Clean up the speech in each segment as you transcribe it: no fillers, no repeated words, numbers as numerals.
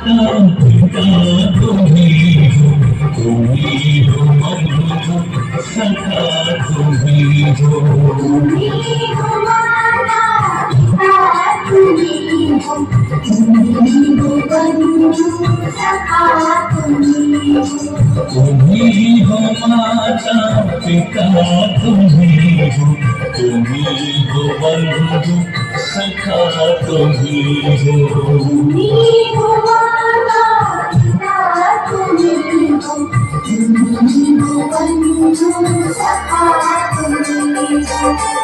पिता तुम्ही हो, तुम्ही हो बंधु सखा तुम्ही हो, तुम्ही हो माता पिता तुम्ही हो, तुम्ही हो बंधु सखा तुम्ही हो, तुम्ही हो माता पिता तुम्ही हो, तुम्ही हो बंधु सखा तुम्ही हो, तुम्ही हो माता पिता तुम्ही हो, तुम्ही हो बंधु सखा तुम्ही हो।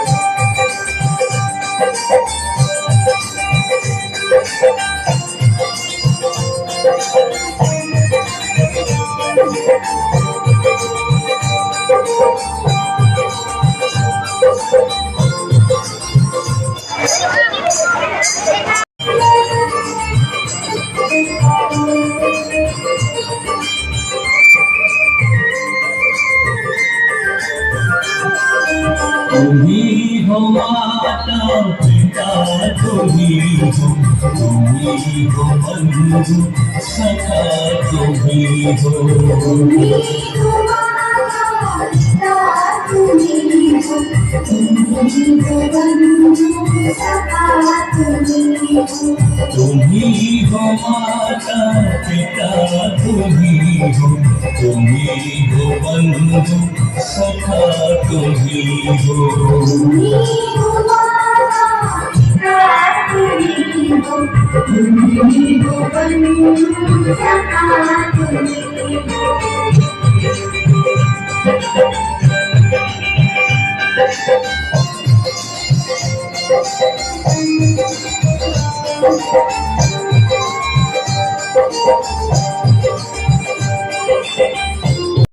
तुम्ही हो माता पिता तुम्ही हो, तुम्ही हो बंधु सखा तुम्ही हो, तुम्ही हो माता पिता तुम्ही हो, तुम्ही हो बंधु सखा तुम्ही हो, तुम्ही हो माता पिता तुम्ही हो, तुम्ही हो बंधु सखा तुम्ही हो, तुम्ही हो माता पिता तुम्ही हो, तुम्ही हो बंधु सखा तुम्ही हो।